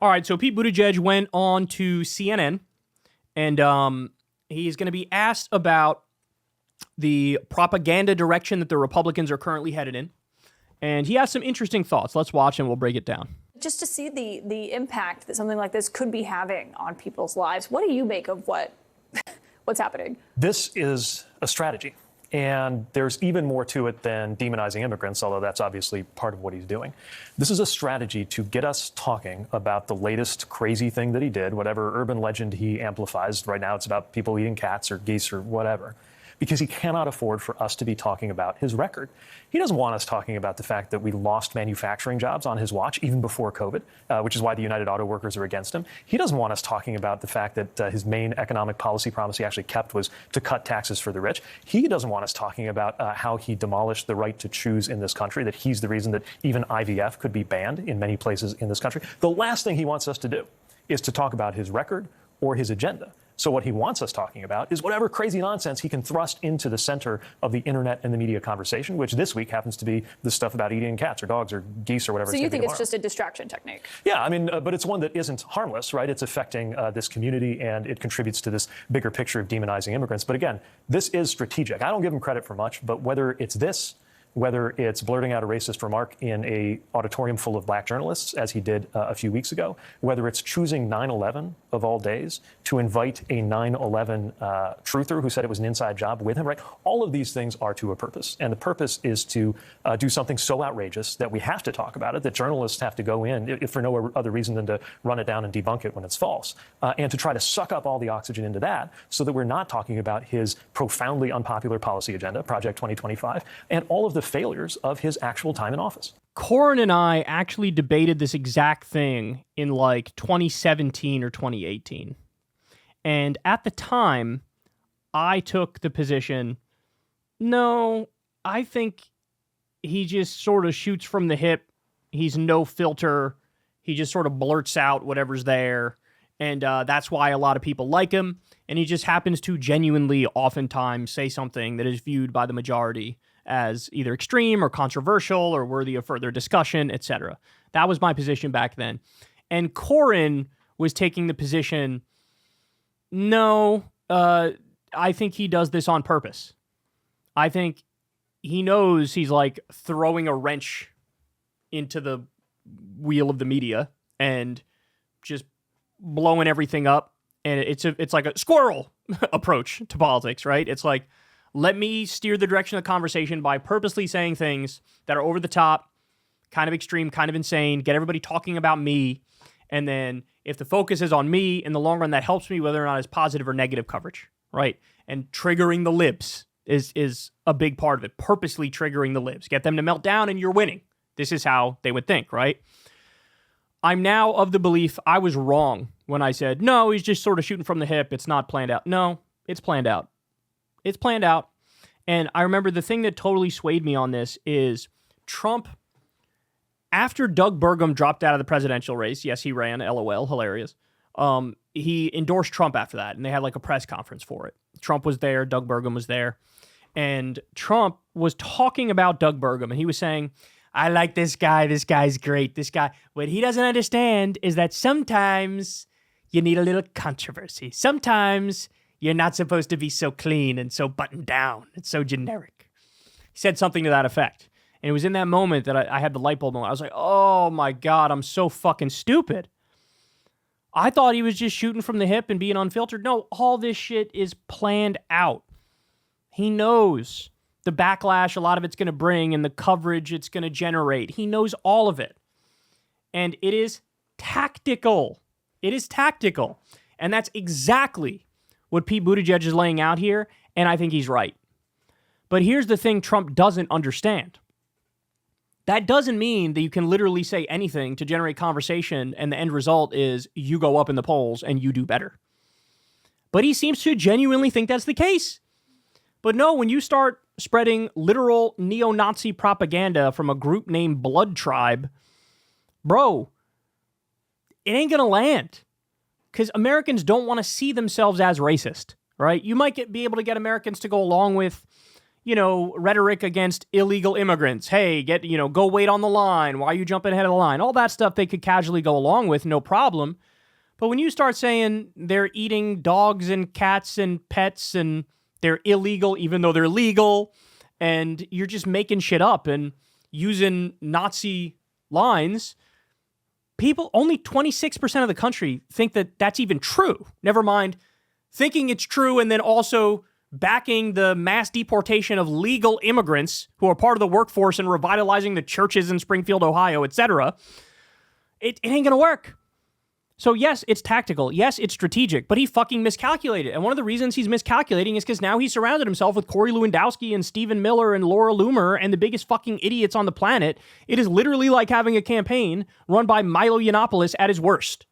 All right, so Pete Buttigieg went on to CNN, and he's going to be asked about the propaganda direction that the Republicans are currently headed in. And he has some interesting thoughts. Let's watch and we'll break it down. Just to see the impact that something like this could be having on people's lives, what do you make of what's happening? This is a strategy. And there's even more to it than demonizing immigrants, although that's obviously part of what he's doing. This is a strategy to get us talking about the latest crazy thing that he did, whatever urban legend he amplifies. Right now it's about people eating cats or geese or whatever, because he cannot afford for us to be talking about his record. He doesn't want us talking about the fact that we lost manufacturing jobs on his watch, even before COVID, which is why the United Auto Workers are against him. He doesn't want us talking about the fact that his main economic policy promise he actually kept was to cut taxes for the rich. He doesn't want us talking about how he demolished the right to choose in this country, that he's the reason that even IVF could be banned in many places in this country. The last thing he wants us to do is to talk about his record or his agenda. So what he wants us talking about is whatever crazy nonsense he can thrust into the center of the internet and the media conversation, which this week happens to be the stuff about eating cats or dogs or geese or whatever. So you think it's just a distraction technique? Yeah, I mean, but it's one that isn't harmless, right? It's affecting this community, and it contributes to this bigger picture of demonizing immigrants. But again, this is strategic. I don't give him credit for much, but whether it's this, whether it's blurting out a racist remark in a auditorium full of black journalists, as he did a few weeks ago, whether it's choosing 9/11 of all days to invite a 9/11 truther who said it was an inside job with him, right? All of these things are to a purpose. And the purpose is to do something so outrageous that we have to talk about it, that journalists have to go in, if for no other reason than to run it down and debunk it when it's false, and to try to suck up all the oxygen into that so that we're not talking about his profoundly unpopular policy agenda, Project 2025, and all of the failures of his actual time in office. Corin and I actually debated this exact thing in like 2017 or 2018. And at the time, I took the position, no, I think he just sort of shoots from the hip. He's no filter. He just sort of blurts out whatever's there. And that's why a lot of people like him. And he just happens to genuinely oftentimes say something that is viewed by the majority as either extreme or controversial or worthy of further discussion, etc. That was my position back then. And Corin was taking the position, no, I think he does this on purpose. I think he knows he's like throwing a wrench into the wheel of the media and just blowing everything up. And it's like a squirrel approach to politics, right? It's like, let me steer the direction of the conversation by purposely saying things that are over the top, kind of extreme, kind of insane, get everybody talking about me. And then if the focus is on me in the long run, that helps me whether or not it's positive or negative coverage, right? And triggering the libs is a big part of it. Purposely triggering the libs. Get them to melt down and you're winning. This is how they would think, right? I'm now of the belief I was wrong when I said, no, he's just sort of shooting from the hip. It's not planned out. No, it's planned out. It's planned out. And I remember the thing that totally swayed me on this is Trump, after Doug Burgum dropped out of the presidential race, yes, he ran, LOL, hilarious, he endorsed Trump after that, and they had like a press conference for it. Trump was there, Doug Burgum was there, and Trump was talking about Doug Burgum, and he was saying, I like this guy's great, this guy. What he doesn't understand is that sometimes you need a little controversy. Sometimes you're not supposed to be so clean and so buttoned down and so generic. He said something to that effect. And it was in that moment that I had the light bulb moment. I was like, oh my God, I'm so fucking stupid. I thought he was just shooting from the hip and being unfiltered. No, all this shit is planned out. He knows the backlash a lot of it's going to bring and the coverage it's going to generate. He knows all of it. And it is tactical. It is tactical. And that's exactly what Pete Buttigieg is laying out here, and I think he's right. But here's the thing Trump doesn't understand. That doesn't mean that you can literally say anything to generate conversation and the end result is you go up in the polls and you do better. But he seems to genuinely think that's the case. But no, when you start spreading literal neo-Nazi propaganda from a group named Blood Tribe, bro, it ain't gonna land. Because Americans don't want to see themselves as racist, right? You might be able to get Americans to go along with, rhetoric against illegal immigrants. Hey, go wait on the line. Why are you jumping ahead of the line? All that stuff they could casually go along with, no problem. But when you start saying they're eating dogs and cats and pets and they're illegal even though they're legal, and you're just making shit up and using Nazi lines, only 26% of the country think that that's even true. Never mind thinking it's true and then also backing the mass deportation of legal immigrants who are part of the workforce and revitalizing the churches in Springfield, Ohio, etc. It ain't gonna work. So yes, it's tactical. Yes, it's strategic, but he fucking miscalculated. And one of the reasons he's miscalculating is because now he's surrounded himself with Corey Lewandowski and Stephen Miller and Laura Loomer and the biggest fucking idiots on the planet. It is literally like having a campaign run by Milo Yiannopoulos at his worst.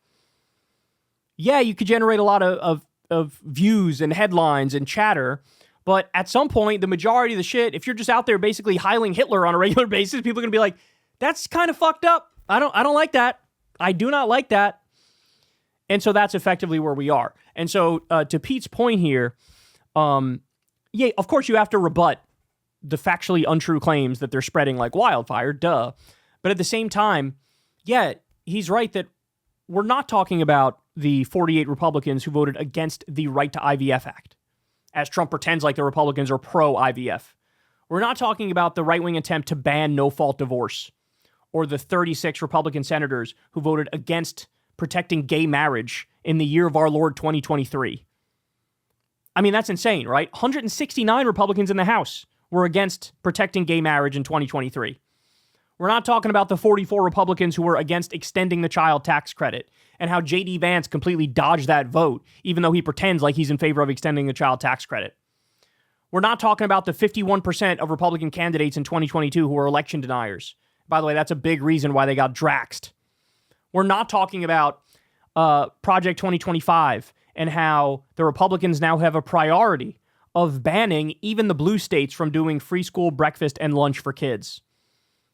Yeah, you could generate a lot of views and headlines and chatter, but at some point, the majority of the shit, if you're just out there basically hiling Hitler on a regular basis, people are going to be like, that's kind of fucked up. I don't like that. I do not like that. And so that's effectively where we are. And so to Pete's point here, yeah, of course you have to rebut the factually untrue claims that they're spreading like wildfire, duh. But at the same time, yeah, he's right that we're not talking about the 48 Republicans who voted against the Right to IVF Act, as Trump pretends like the Republicans are pro-IVF. We're not talking about the right-wing attempt to ban no-fault divorce, or the 36 Republican senators who voted against protecting gay marriage in the year of our Lord 2023. I mean, that's insane, right? 169 Republicans in the House were against protecting gay marriage in 2023. We're not talking about the 44 Republicans who were against extending the child tax credit and how J.D. Vance completely dodged that vote, even though he pretends like he's in favor of extending the child tax credit. We're not talking about the 51% of Republican candidates in 2022 who are election deniers. By the way, that's a big reason why they got draxed. We're not talking about Project 2025 and how the Republicans now have a priority of banning even the blue states from doing free school breakfast and lunch for kids.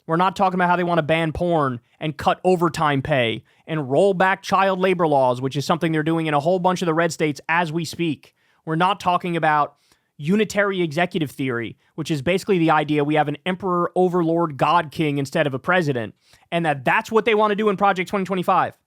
We're not talking about how they want to ban porn and cut overtime pay and roll back child labor laws, which is something they're doing in a whole bunch of the red states as we speak. We're not talking about unitary executive theory, which is basically the idea we have an emperor, overlord, god king instead of a president, and that's what they want to do in Project 2025.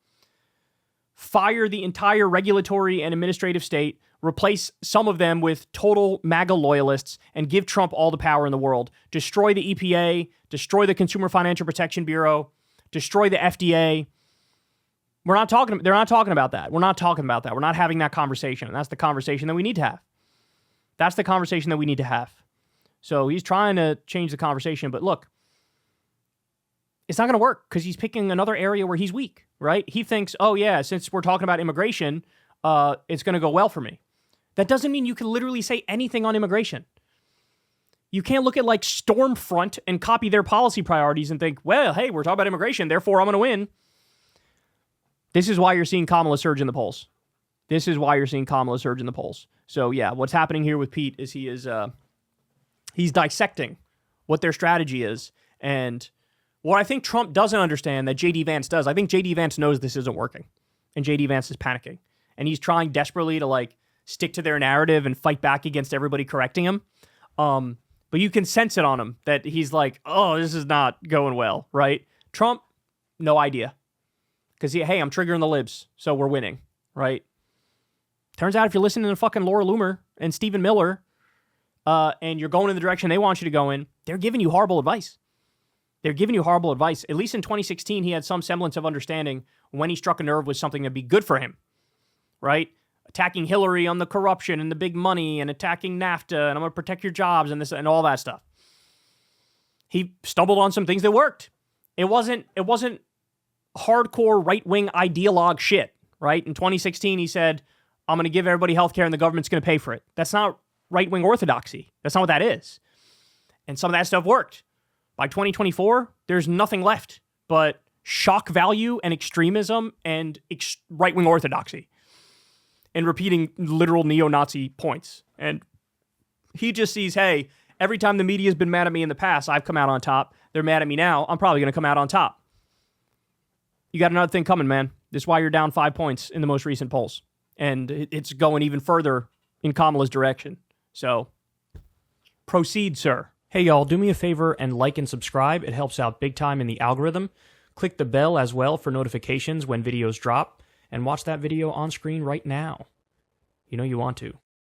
Fire the entire regulatory and administrative state, replace some of them with total MAGA loyalists, and give Trump all the power in the world. Destroy the EPA, destroy the Consumer Financial Protection Bureau, destroy the FDA. They're not talking about that. We're not talking about that. We're not having that conversation. And that's the conversation that we need to have. That's the conversation that we need to have. So he's trying to change the conversation, but look, it's not going to work because he's picking another area where he's weak, right? He thinks, oh yeah, since we're talking about immigration, it's going to go well for me. That doesn't mean you can literally say anything on immigration. You can't look at like Stormfront and copy their policy priorities and think, well, hey, we're talking about immigration, therefore I'm going to win. This is why you're seeing Kamala surge in the polls. This is why you're seeing Kamala surge in the polls. So yeah, what's happening here with Pete is he's dissecting what their strategy is. And what I think Trump doesn't understand that J.D. Vance does, I think J.D. Vance knows this isn't working. And J.D. Vance is panicking. And he's trying desperately to like stick to their narrative and fight back against everybody correcting him. But you can sense it on him that he's like, oh, this is not going well, right? Trump, no idea. Because, hey, I'm triggering the libs, so we're winning, right? Turns out if you're listening to fucking Laura Loomer and Stephen Miller and you're going in the direction they want you to go in, they're giving you horrible advice. They're giving you horrible advice. At least in 2016, he had some semblance of understanding when he struck a nerve with something that'd be good for him, right? Attacking Hillary on the corruption and the big money and attacking NAFTA and I'm going to protect your jobs and this and all that stuff. He stumbled on some things that worked. It wasn't hardcore right-wing ideologue shit, right? In 2016, he said, I'm going to give everybody health care and the government's going to pay for it. That's not right-wing orthodoxy. That's not what that is. And some of that stuff worked. By 2024, there's nothing left but shock value and extremism and right-wing orthodoxy and repeating literal neo-Nazi points. And he just sees, hey, every time the media's been mad at me in the past, I've come out on top. They're mad at me now. I'm probably going to come out on top. You got another thing coming, man. This is why you're down 5 points in the most recent polls. And it's going even further in Kamala's direction. So Proceed, sir. Hey, y'all, do me a favor and like and subscribe. It helps out big time in the algorithm. Click the bell as well for notifications when videos drop, and watch that video on screen right now. You know you want to.